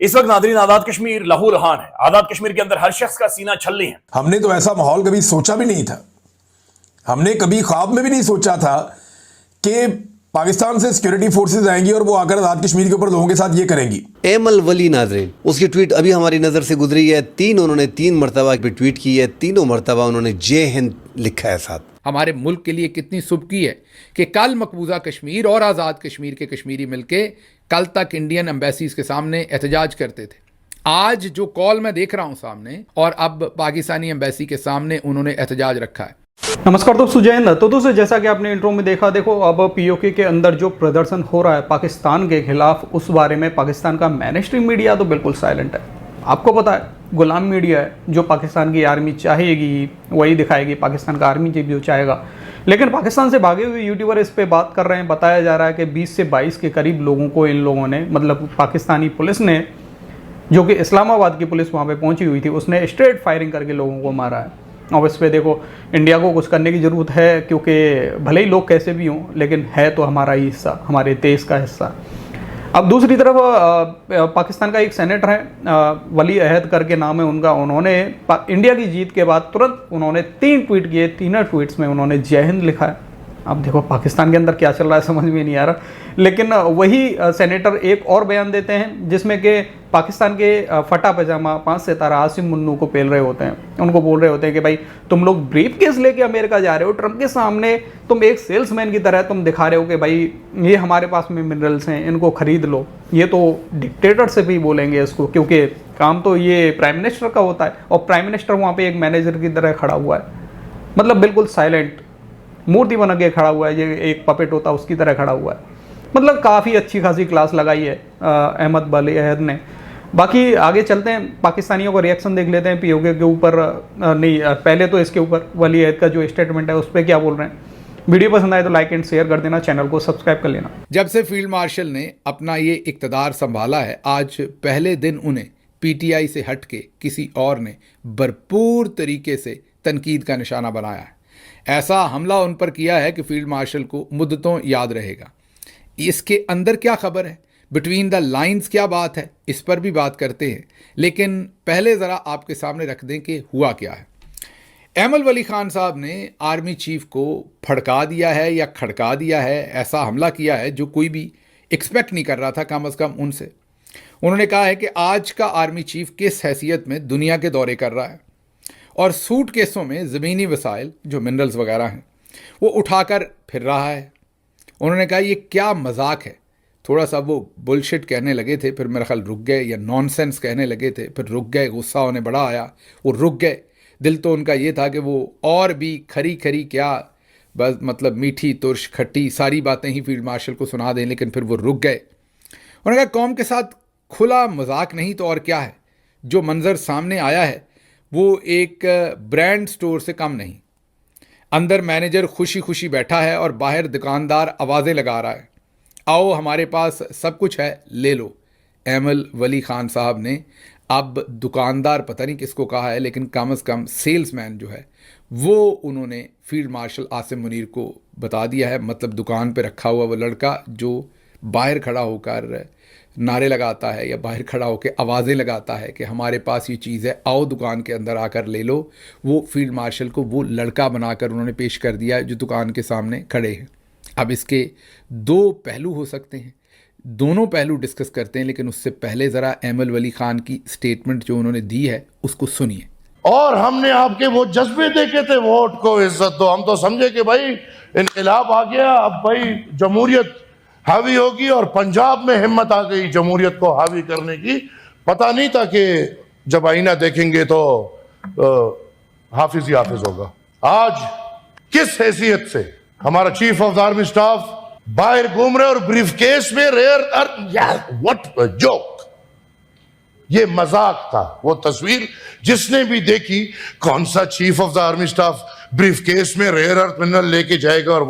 इस वक्त नादरीन आजाद कश्मीर लहू लहान है। आजाद कश्मीर के अंदर हर शख्स का सीना छलनी है। हमने तो ऐसा माहौल कभी सोचा भी नहीं था। हमने कभी ख्वाब में भी नहीं सोचा था कि पाकिस्तान से सिक्योरिटी फोर्सेस आएंगी और वो आकर आजाद कश्मीर के ऊपर लोगों के साथ ये करेंगी। एमल वली नाज़रीन, उसकी ट्वीट अभी हमारी नज़र से गुजरी है। उन्होंने 3 मरतबा ट्वीट की है। तीनों मरतबा उन्होंने जय हिंद लिखा है साथ। हमारे मुल्क के लिए कितनी सुबकी है कि कल मकबूजा कश्मीर और आज़ाद कश्मीर के कश्मीरी मिलके कल तक इंडियन एम्बेसीज के सामने एहतजाज करते थे। आज जो कॉल मैं देख रहा हूं सामने, और अब पाकिस्तानी एम्बेसी के सामने उन्होंने एहतजाज रखा है। नमस्कार दोस्तों, जय हिंद। तो दोस्तों, जैसा कि आपने इंट्रो में देखा, देखो अब पीओके के अंदर जो प्रदर्शन हो रहा है पाकिस्तान के खिलाफ, उस बारे में पाकिस्तान का मेनस्ट्रीम मीडिया तो बिल्कुल साइलेंट है। आपको पता है, गुलाम मीडिया है। जो पाकिस्तान की आर्मी चाहेगी वही दिखाएगी, पाकिस्तान का आर्मी चीफ जो चाहेगा। लेकिन पाकिस्तान से भागे हुए यूट्यूबर इस पे बात कर रहे हैं। बताया जा रहा है कि 20 से 22 के करीब लोगों को इन लोगों ने, मतलब पाकिस्तानी पुलिस ने, जो कि इस्लामाबाद की पुलिस वहाँ पे पहुँची हुई थी, उसने स्ट्रेट फायरिंग करके लोगों को मारा है। और इस पर देखो, इंडिया को कुछ करने की ज़रूरत है, क्योंकि भले ही लोग कैसे भी हों, लेकिन है तो हमारा ही हिस्सा, हमारे देश का हिस्सा। अब दूसरी तरफ पाकिस्तान का एक सेनेटर है, वली अहद करके नाम है उनका। उन्होंने इंडिया की जीत के बाद तुरंत उन्होंने 3 ट्वीट किए। तीनों ट्वीट्स में उन्होंने जय हिंद लिखा है। अब देखो पाकिस्तान के अंदर क्या चल रहा है समझ में नहीं आ रहा। लेकिन वही सेनेटर एक और बयान देते हैं जिसमें कि पाकिस्तान के फटा पजामा 5 सितारा आसिम मुन्नू को पेल रहे होते हैं। उनको बोल रहे होते हैं कि भाई, तुम लोग ब्रीफ केस लेके अमेरिका जा रहे हो, ट्रंप के सामने तुम एक सेल्समैन की तरह तुम दिखा रहे हो कि भाई ये हमारे पास में मिनरल्स हैं, इनको खरीद लो। ये तो डिक्टेटर से भी बोलेंगे इसको, क्योंकि काम तो ये प्राइम मिनिस्टर का होता है, और प्राइम मिनिस्टर वहाँ पर एक मैनेजर की तरह खड़ा हुआ है। मतलब बिल्कुल साइलेंट मूर्ति बन के खड़ा हुआ है, ये एक पपेट होता है उसकी तरह खड़ा हुआ है। मतलब काफ़ी अच्छी खासी क्लास लगाई है अहमद वली अहद ने। बाकी आगे चलते हैं, पाकिस्तानियों का रिएक्शन देख लेते हैं पीओके के ऊपर। नहीं, पहले तो इसके ऊपर वली अहद का जो स्टेटमेंट है उस पर क्या बोल रहे हैं। वीडियो पसंद आए तो लाइक एंड शेयर कर देना, चैनल को सब्सक्राइब कर लेना। जब से फील्ड मार्शल ने अपना ये इक़्तिदार संभाला है, आज पहले दिन उन्हें पीटीआई से हट के किसी और ने भरपूर तरीके से तनकीद का निशाना बनाया है। ऐसा हमला उन पर किया है कि फील्ड मार्शल को मुद्दतों याद रहेगा। इसके अंदर क्या खबर है, बिटवीन द लाइंस क्या बात है, इस पर भी बात करते हैं। लेकिन पहले ज़रा आपके सामने रख दें कि हुआ क्या है। एमल वली खान साहब ने आर्मी चीफ को फड़का दिया है या खड़का दिया है, ऐसा हमला किया है जो कोई भी एक्सपेक्ट नहीं कर रहा था, कम अज़ कम उनसे। उन्होंने कहा है कि आज का आर्मी चीफ किस हैसियत में दुनिया के दौरे कर रहा है, और सूट केसों में ज़मीनी वसाइल जो मिनरल्स वगैरह हैं वो उठाकर फिर रहा है। उन्होंने कहा ये क्या मजाक है। थोड़ा सा वो बुलशिट कहने लगे थे, फिर मेरा ख्याल रुक गए, या नॉनसेंस कहने लगे थे, फिर रुक गए। गुस्सा उन्हें बड़ा आया, वो रुक गए। दिल तो उनका ये था कि वो और भी खरी खरी क्या, बस मतलब मीठी तुर्श खट्टी सारी बातें ही फील्ड मार्शल को सुना दें, लेकिन फिर वो रुक गए। उन्होंने कहा कौम के साथ खुला मजाक नहीं तो और क्या है। जो मंजर सामने आया है वो एक ब्रांड स्टोर से कम नहीं। अंदर मैनेजर खुशी खुशी बैठा है और बाहर दुकानदार आवाज़ें लगा रहा है, आओ हमारे पास सब कुछ है, ले लो। एमल वली खान साहब ने अब दुकानदार पता नहीं किसको कहा है, लेकिन कम अज़ कम सेल्समैन जो है वो उन्होंने फील्ड मार्शल आसिम मुनीर को बता दिया है। मतलब दुकान पे रखा हुआ वो लड़का जो बाहर खड़ा होकर नारे लगाता है या बाहर खड़ा होकर आवाज़ें लगाता है कि हमारे पास ये चीज़ है, आओ दुकान के अंदर आकर ले लो, वो फील्ड मार्शल को वो लड़का बनाकर उन्होंने पेश कर दिया जो दुकान के सामने खड़े हैं। अब इसके 2 पहलू हो सकते हैं, दोनों पहलू डिस्कस करते हैं, लेकिन उससे पहले ज़रा एमल वली खान की स्टेटमेंट जो उन्होंने दी है उसको सुनिए। और हमने आपके वो जज्बे देखे थे, वोट को इज्जत दो। हम तो समझे कि भाई इनकलाब आ गया, अब भाई जमहूरियत हावी होगी, और पंजाब में हिम्मत आ गई जमहूरियत को हावी करने की। पता नहीं था कि जब आईना देखेंगे तो हाफिज ही हाफिज होगा। आज किस हैसियत से हमारा chief of the army staff बाहर घूम रहे और ब्रीफकेस में व्हाट जोक। ये मजाक था। वो तस्वीर जिसने भी देखी, कौन सा chief of the army staff briefcase में रेयर अर्थ मिनरल लेके जाएगा, और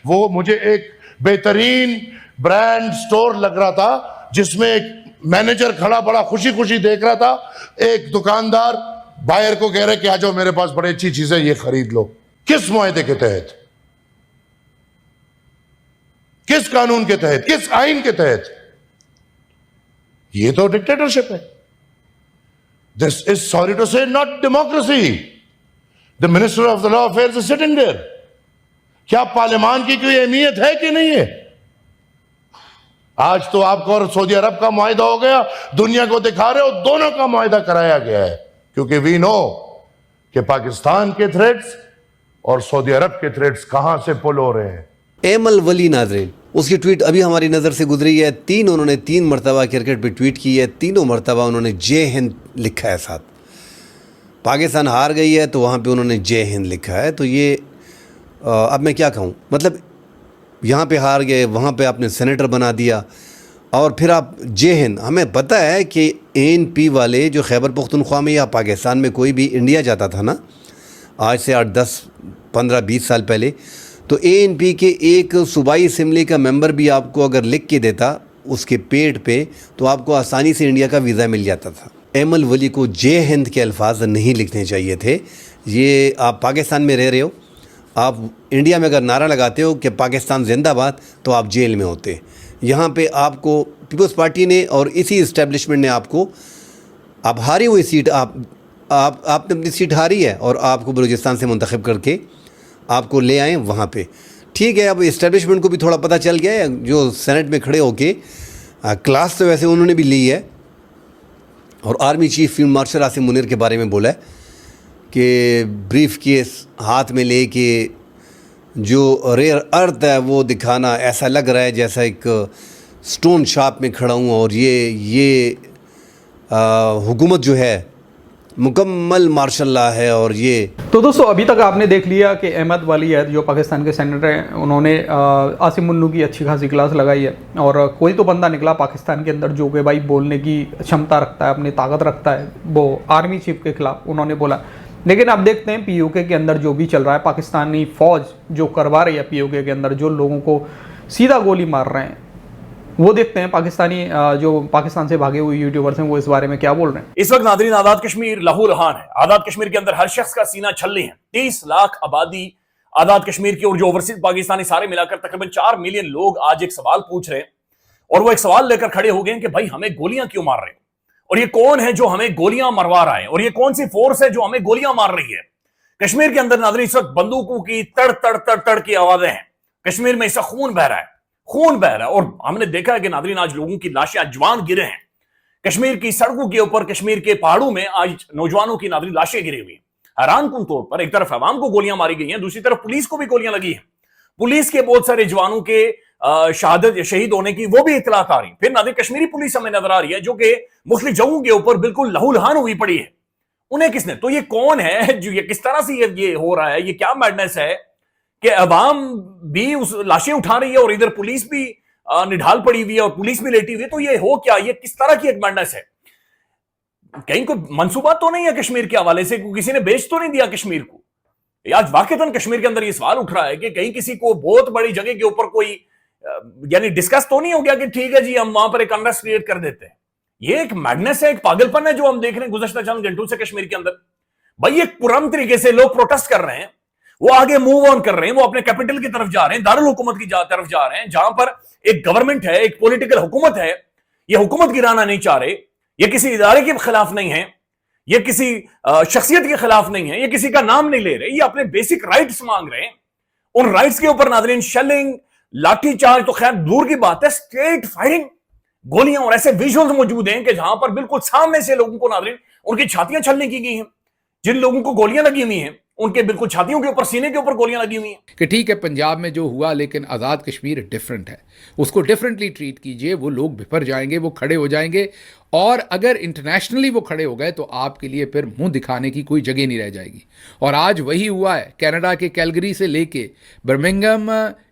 वो मुझे एक बेहतरीन ब्रांड स्टोर लग रहा था, जिसमें एक मैनेजर खड़ा बड़ा खुशी खुशी देख रहा था, एक दुकानदार बायर को कह रहे कि आ जाओ मेरे पास बड़ी अच्छी चीजें, ये खरीद लो। किस मुआहदे के तहत, किस कानून के तहत, किस आइन के तहत? ये तो डिक्टेटरशिप है. This is, sorry to say, not democracy. The minister of the law affairs is sitting there. क्या पार्लियामान की कोई अहमियत है कि नहीं है? आज तो आपको और सऊदी अरब का मुआहिदा हो गया, दुनिया को दिखा रहे हो, दोनों का मुआहिदा कराया गया है, क्योंकि वी नो कि पाकिस्तान के थ्रेट्स और सऊदी अरब के थ्रेट्स कहां से पुल हो रहे हैं. एमल वली नाजरीन, उसकी ट्वीट अभी हमारी नज़र से गुजरी है. उन्होंने 3 मरतबा क्रिकेट पे ट्वीट की है. तीनों मरतबा उन्होंने जय हिंद लिखा है. साथ पाकिस्तान हार गई है तो वहाँ पे उन्होंने जय हिंद लिखा है. तो ये अब मैं क्या कहूँ, मतलब यहाँ पे हार गए, वहाँ पे आपने सेनेटर बना दिया और फिर आप जय हिंद. हमें पता है कि ANP वाले जो खैबर पख्तूनख्वा में या पाकिस्तान में कोई भी इंडिया जाता था ना, आज से 8, 10, 15, 20 साल पहले, तो ANP के एक सूबाई असम्बली का मेंबर भी आपको अगर लिख के देता उसके पेट पे, तो आपको आसानी से इंडिया का वीज़ा मिल जाता था. एमल वली को जय हिंद के अल्फाज नहीं लिखने चाहिए थे. ये आप पाकिस्तान में रह रहे हो, आप इंडिया में अगर नारा लगाते हो कि पाकिस्तान जिंदाबाद, तो आप जेल में होते. यहाँ पे आपको पीपल्स पार्टी ने और इसी इस्टेब्लिशमेंट ने आपको, आप हारी हुई सीट, आपने अपनी सीट हारी है और आपको बलूचिस्तान से मुंतखब करके आपको ले आए वहाँ पे. ठीक है, अब इस्टेब्लिशमेंट को भी थोड़ा पता चल गया है, जो सेनेट में खड़े होके क्लास तो वैसे उन्होंने भी ली है और army chief field marshal Asim Munir के बारे में बोला है कि ब्रीफ केस हाथ में लेके जो रेयर अर्थ है वो दिखाना, ऐसा लग रहा है जैसा एक स्टोन शॉप में खड़ा हूँ और ये हुकूमत जो है मुकम्मल मार्शल लॉ है. और ये तो दोस्तों, अभी तक आपने देख लिया कि अहमद वाली है जो पाकिस्तान के सेनेटर हैं, उन्होंने आसिम मुन्नू की अच्छी खासी क्लास लगाई है. और कोई तो बंदा निकला पाकिस्तान के अंदर जो कि भाई बोलने की क्षमता रखता है, अपनी ताकत रखता है, वो आर्मी चीफ के खिलाफ उन्होंने बोला. लेकिन आप देखते हैं POK के अंदर जो भी चल रहा है, पाकिस्तानी फ़ौज जो करवा रही है POK के अंदर, जो लोगों को सीधा गोली मार रहे हैं, वो देखते हैं. पाकिस्तानी जो पाकिस्तान से भागे हुए यूट्यूबर्स हैं वो इस बारे में क्या बोल रहे हैं. इस वक्त नादरीन आज़ाद कश्मीर लहूलुहान है. आज़ाद कश्मीर के अंदर हर शख्स का सीना छल्ले है. 30 लाख आबादी आज़ाद कश्मीर की, और जो ओवरसीज पाकिस्तानी सारे मिलाकर तकरीबन 4 मिलियन लोग आज एक सवाल पूछ रहे हैं और वो एक सवाल लेकर खड़े हो गए हैं कि भाई हमें गोलियां क्यों मार रहे हो, और ये कौन है जो हमें गोलियां मरवा रहा है, और ये कौन सी फोर्स है जो हमें गोलियां मार रही है. कश्मीर के अंदर नादरीन इस वक्त बंदूकों की तड़ तड़ तड़ तड़ की आवाजें हैं. कश्मीर में इसका खून बह रहा है, खून बह रहा है. और हमने देखा है कि नादरीन आज लोगों की लाशें जवान गिरे हैं. कश्मीर की सड़कों के ऊपर, कश्मीर के पहाड़ों में आज नौजवानों की नादरीन लाशें गिरी हुई. हैरान कुन तौर पर एक तरफ अवाम को गोलियां मारी गई हैं, दूसरी तरफ पुलिस को भी गोलियां लगी हैं. पुलिस के बहुत सारे जवानों के शहादत शहीद होने की वो भी इतलात आ रही. फिर नादरीन कश्मीरी पुलिस हमें नजर आ रही है जो कि मुख्तलिफ जगहों के ऊपर बिल्कुल लहूलुहान हुई पड़ी है. उन्हें किसने, तो ये कौन है जो, ये किस तरह से ये हो रहा है, ये क्या मैडनेस है कि अवाम भी उस लाशें उठा रही है और इधर पुलिस भी निढाल पड़ी हुई है और पुलिस भी लेटी हुई है. तो ये हो क्या, ये किस तरह की एक मैडनेस है? कहीं कोई मंसूबा तो नहीं है कश्मीर के हवाले से, किसी ने बेच तो नहीं दिया कश्मीर को? आज वाकईतन कश्मीर के अंदर ये सवाल उठ रहा है कि कहीं किसी को बहुत बड़ी जगह के ऊपर कोई यानी डिस्कस तो नहीं हो गया कि ठीक है जी हम वहां पर एक अनरेस्ट क्रिएट कर देते हैं. ये एक मैडनेस है, एक पागलपन है जो हम देख रहे हैं गुज़श्ता चंद घंटों से कश्मीर के अंदर. भाई एक पुरम तरीके से लोग प्रोटेस्ट कर रहे हैं, वो आगे मूव ऑन कर रहे हैं, वो अपने कैपिटल की तरफ जा रहे हैं, दारुल हुकूमत की तरफ जा रहे हैं, जहां पर एक गवर्नमेंट है, एक पॉलिटिकल हुकूमत है. ये हुकूमत गिराना नहीं चाह रहे, ये किसी इदारे के खिलाफ नहीं है, ये किसी शख्सियत के खिलाफ नहीं है, ये किसी का नाम नहीं ले रहे, ये अपने बेसिक राइट्स मांग रहे हैं. उन राइट्स के ऊपर नादरीन शेलिंग, लाठीचार्ज तो खैर दूर की बात है, स्ट्रेट फायरिंग, गोलियां और ऐसे विजुअल्स मौजूद हैं कि जहां पर बिल्कुल सामने से लोगों को नादरीन उनकी छातियां छलने की गई हैं. जिन लोगों को गोलियां लगी हुई हैं उनके बिल्कुल छातियों के ऊपर, सीने के ऊपर गोलियां लगी हुई हैं. कि ठीक है पंजाब में जो हुआ, लेकिन आज़ाद कश्मीर डिफरेंट है, उसको डिफरेंटली ट्रीट कीजिए. वो लोग बिफर जाएंगे, वो खड़े हो जाएंगे, और अगर इंटरनेशनली वो खड़े हो गए तो आपके लिए फिर मुंह दिखाने की कोई जगह नहीं रह जाएगी. और आज वही हुआ है. कनाडा के कैलगरी से लेके बर्मिंघम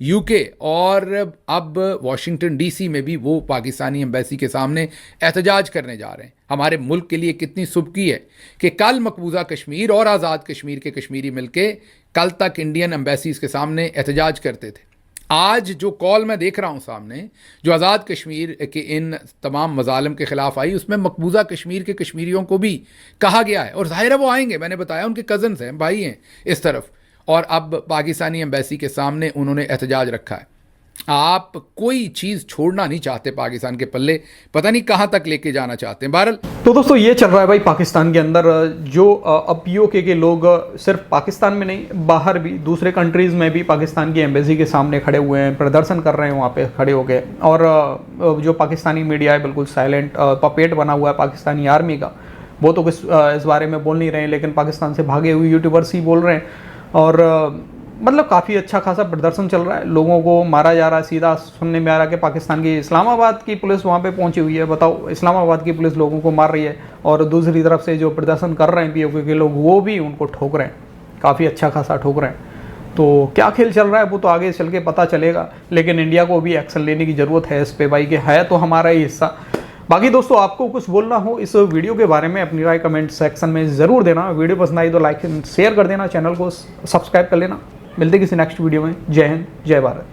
UK और अब वाशिंगटन DC में भी वो पाकिस्तानी एम्बेसी के सामने एहतजाज करने जा रहे हैं. हमारे मुल्क के लिए कितनी सुबकी है कि कल मकबूजा कश्मीर और आज़ाद कश्मीर के कश्मीरी मिलके कल तक इंडियन एम्बेसीज के सामने एहतजाज करते थे. आज जो कॉल मैं देख रहा हूँ सामने, जो आज़ाद कश्मीर के इन तमाम मजालिम के ख़िलाफ़ आई, उसमें मकबूजा कश्मीर के कश्मीरियों को भी कहा गया है. और ज़ाहिर है वो आएंगे, मैंने बताया उनके कज़न्स हैं, भाई हैं इस तरफ. और अब पाकिस्तानी एम्बेसी के सामने उन्होंने एहतजाज रखा है. आप कोई चीज़ छोड़ना नहीं चाहते पाकिस्तान के पल्ले, पता नहीं कहाँ तक लेके जाना चाहते हैं। बहरहाल तो दोस्तों ये चल रहा है भाई पाकिस्तान के अंदर, जो अब पीओके के लोग सिर्फ पाकिस्तान में नहीं, बाहर भी दूसरे कंट्रीज़ में भी पाकिस्तान की एम्बेसी के सामने खड़े हुए हैं, प्रदर्शन कर रहे हैं वहाँ पे खड़े होके। और जो पाकिस्तानी मीडिया है बिल्कुल साइलेंट पपेट बना हुआ है पाकिस्तानी आर्मी का, वो तो कुछ इस बारे में बोल नहीं रहे हैं, लेकिन पाकिस्तान से भागे हुए यूट्यूबर्स ही बोल रहे हैं। और मतलब काफ़ी अच्छा खासा प्रदर्शन चल रहा है, लोगों को मारा जा रहा है। सीधा सुनने में आ रहा है कि पाकिस्तान की इस्लामाबाद की पुलिस वहाँ पे पहुँची हुई है। बताओ, इस्लामाबाद की पुलिस लोगों को मार रही है और दूसरी तरफ से जो प्रदर्शन कर रहे हैं पीओके के लोग, वो भी उनको ठोक रहे हैं, काफ़ी अच्छा खासा ठोक रहे हैं। तो क्या खेल चल रहा है वो तो आगे चल के पता चलेगा, लेकिन इंडिया को भी एक्शन लेने की ज़रूरत है इस पे भाई, कि है तो हमारा ही हिस्सा। बाकी दोस्तों, आपको कुछ बोलना हो इस वीडियो के बारे में, अपनी राय कमेंट सेक्शन में ज़रूर देना। वीडियो पसंद आई तो लाइक शेयर कर देना, चैनल को सब्सक्राइब कर लेना। मिलते किसी नेक्स्ट वीडियो में। जय हिंद, जय भारत।